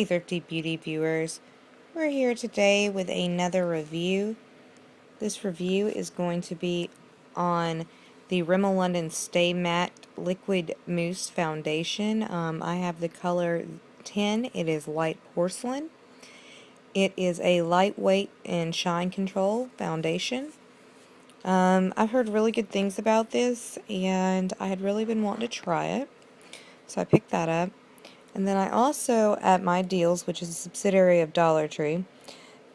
Hey Thrifty Beauty viewers, we're here today with another review. This review is going to be on the Rimmel London Stay Matte Liquid Mousse Foundation. I have the color 10. It is light porcelain. It is a lightweight and shine control foundation. I've heard really good things about this, and I had really been wanting to try it, so I picked that up. And then I also, at My Deals, which is a subsidiary of Dollar Tree,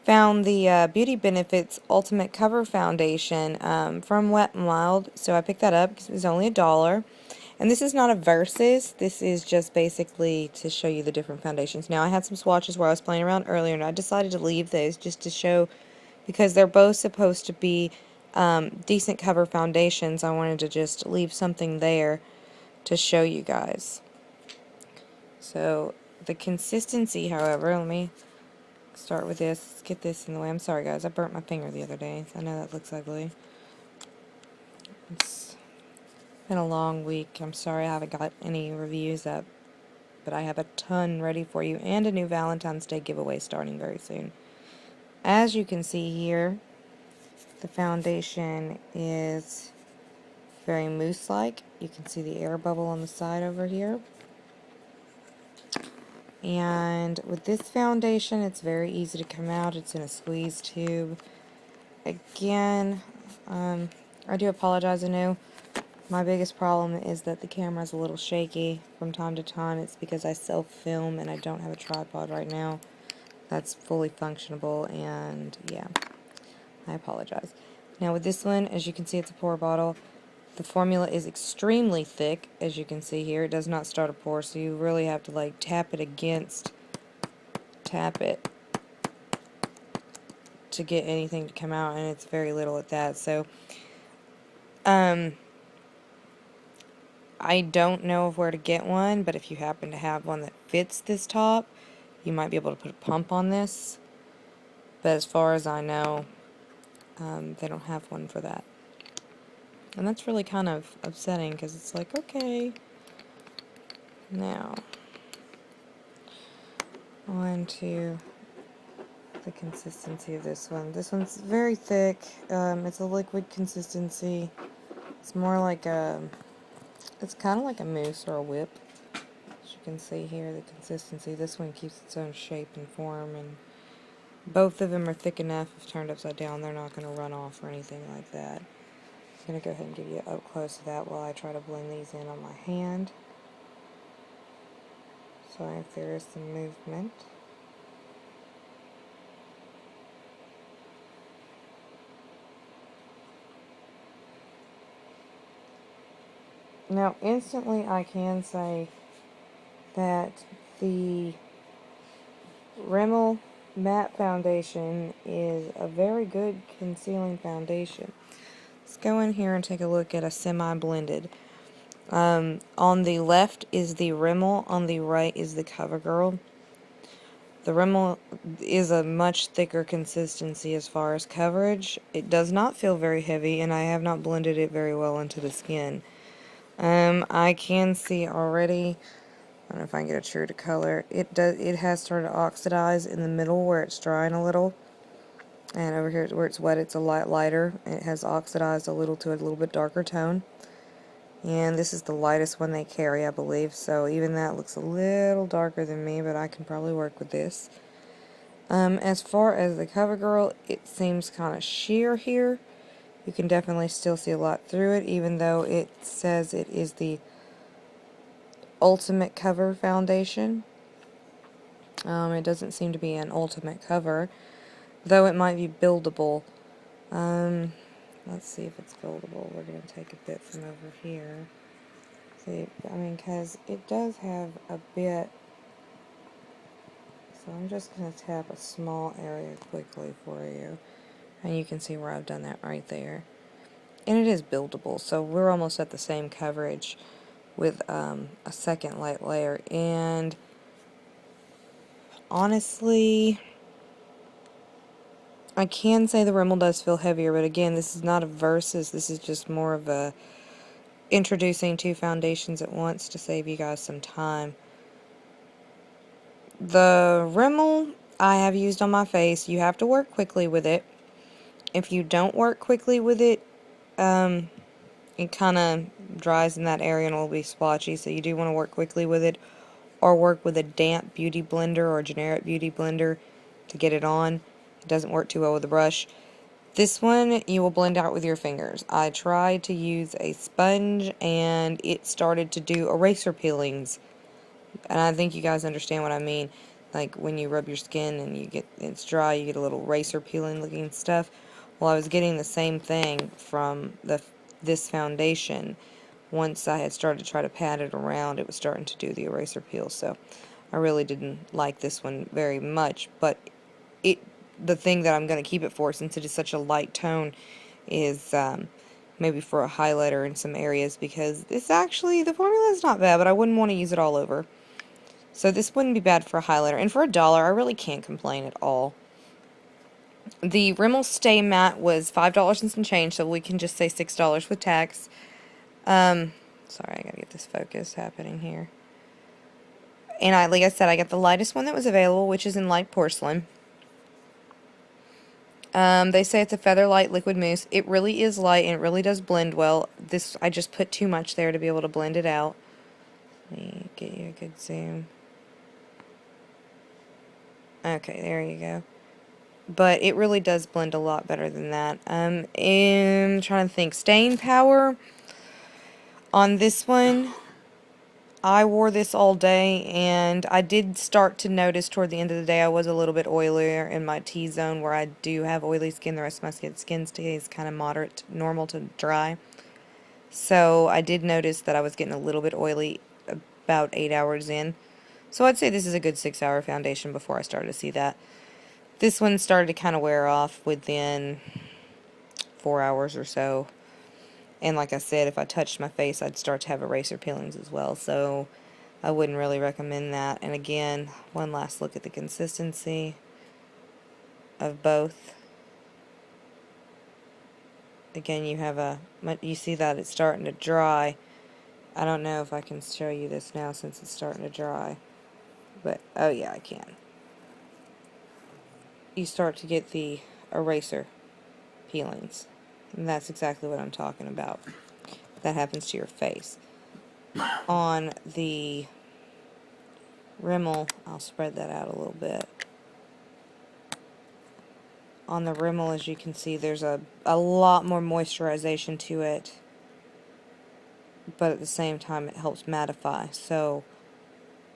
found the Beauty Benefits Ultimate Cover Foundation from Wet n Wild. So I picked that up because it was only $1. And this is not a versus. This is just basically to show you the different foundations. Now, I had some swatches where I was playing around earlier, and I decided to leave those just to show, because they're both supposed to be decent cover foundations. I wanted to just leave something there to show you guys. So the consistency, however, let me start with this. Let's get this in the way. I'm sorry, guys. I burnt my finger the other day. I know that looks ugly. It's been a long week. I'm sorry I haven't got any reviews up, but I have a ton ready for you and a new Valentine's Day giveaway starting very soon. As you can see here, the foundation is very mousse-like. You can see the air bubble on the side over here. And with this foundation, it's very easy to come out. It's in a squeeze tube. Again, I do apologize. I know my biggest problem is that the camera is a little shaky from time to time. It's because I self-film and I don't have a tripod right now that's fully functionable, and yeah, I apologize. Now with this one, as you can see, it's a pour bottle. The formula is extremely thick, as you can see here. It does not start a pour, so you really have to like tap it to get anything to come out, and it's very little at that. So I don't know of where to get one, but if you happen to have one that fits this top, you might be able to put a pump on this. But as far as I know, they don't have one for that. And that's really kind of upsetting, because it's like, okay, now on to the consistency of this one. This one's very thick. It's a liquid consistency. It's more like it's kind of like a mousse or a whip. As you can see here, the consistency. This one keeps its own shape and form, and both of them are thick enough. If turned upside down, they're not going to run off or anything like that. I'm going to go ahead and give you up close to that while I try to blend these in on my hand. So if there is some movement. Now, instantly I can say that the Rimmel Matte Foundation is a very good concealing foundation. Let's go in here and take a look at a semi-blended. On the left is the Rimmel, on the right is the Covergirl. The Rimmel is a much thicker consistency as far as coverage. It does not feel very heavy, and I have not blended it very well into the skin. I can see already, I don't know if I can get a true to color, it has started to oxidize in the middle where it's drying a little. And over here where it's wet, it's a lot lighter. It has oxidized a little to a little bit darker tone. And this is the lightest one they carry, I believe. So even that looks a little darker than me, but I can probably work with this. As far as the CoverGirl, it seems kind of sheer here. You can definitely still see a lot through it, even though it says it is the Ultimate Cover Foundation. It doesn't seem to be an ultimate cover, though it might be buildable. Let's see if it's buildable. We're going to take a bit from over here. See, I mean, because it does have a bit. So I'm just going to tap a small area quickly for you. And you can see where I've done that right there. And it is buildable, so we're almost at the same coverage with a second light layer. And honestly, I can say the Rimmel does feel heavier, but again, this is not a versus. This is just more of a introducing two foundations at once to save you guys some time. The Rimmel I have used on my face. You have to work quickly with it. If you don't work quickly with it, it kind of dries in that area and will be splotchy, so you do want to work quickly with it, or work with a damp beauty blender or a generic beauty blender to get it on. It doesn't work too well with a brush. This one you will blend out with your fingers. I tried to use a sponge and it started to do eraser peelings, and I think you guys understand what I mean. Like when you rub your skin and it's dry, you get a little eraser peeling looking stuff. Well, I was getting the same thing from this foundation. Once I had started to try to pat it around, it was starting to do the eraser peel. So I really didn't like this one very much. But the thing that I'm going to keep it for, since it is such a light tone, is maybe for a highlighter in some areas, because it's actually, the formula is not bad, but I wouldn't want to use it all over. So this wouldn't be bad for a highlighter. And for $1, I really can't complain at all. The Rimmel Stay Matte was $5 and some change, so we can just say $6 with tax. Sorry, I gotta get this focus happening here. And like I said, I got the lightest one that was available, which is in light porcelain. They say it's a feather light liquid mousse. It really is light, and it really does blend well. I just put too much there to be able to blend it out. Let me get you a good zoom. Okay, there you go. But it really does blend a lot better than that. I'm trying to think. Staying power on this one, I wore this all day, and I did start to notice toward the end of the day I was a little bit oilier in my T-zone, where I do have oily skin. The rest of my skin stays kind of moderate, normal to dry. So I did notice that I was getting a little bit oily about 8 hours in. So I'd say this is a good 6-hour foundation before I started to see that. This one started to kind of wear off within 4 hours or so. And like I said, if I touched my face, I'd start to have eraser peelings as well. So I wouldn't really recommend that. And again, one last look at the consistency of both. Again, you see that it's starting to dry. I don't know if I can show you this now since it's starting to dry. But, oh yeah, I can. You start to get the eraser peelings. And that's exactly what I'm talking about. That happens to your face. On the Rimmel, I'll spread that out a little bit. On the Rimmel, as you can see, there's a lot more moisturization to it. But at the same time, it helps mattify. So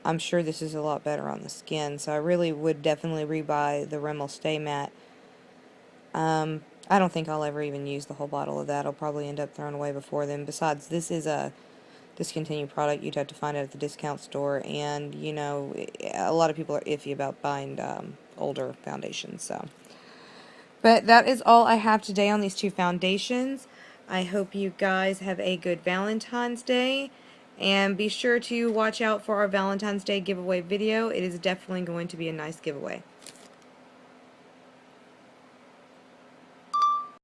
I'm sure this is a lot better on the skin. So I really would definitely rebuy the Rimmel Stay Matte. I don't think I'll ever even use the whole bottle of that. I'll probably end up throwing away before then. Besides, this is a discontinued product. You'd have to find it at the discount store, and you know, a lot of people are iffy about buying older foundations. So, but that is all I have today on these two foundations. I hope you guys have a good Valentine's Day, and be sure to watch out for our Valentine's Day giveaway video. It is definitely going to be a nice giveaway.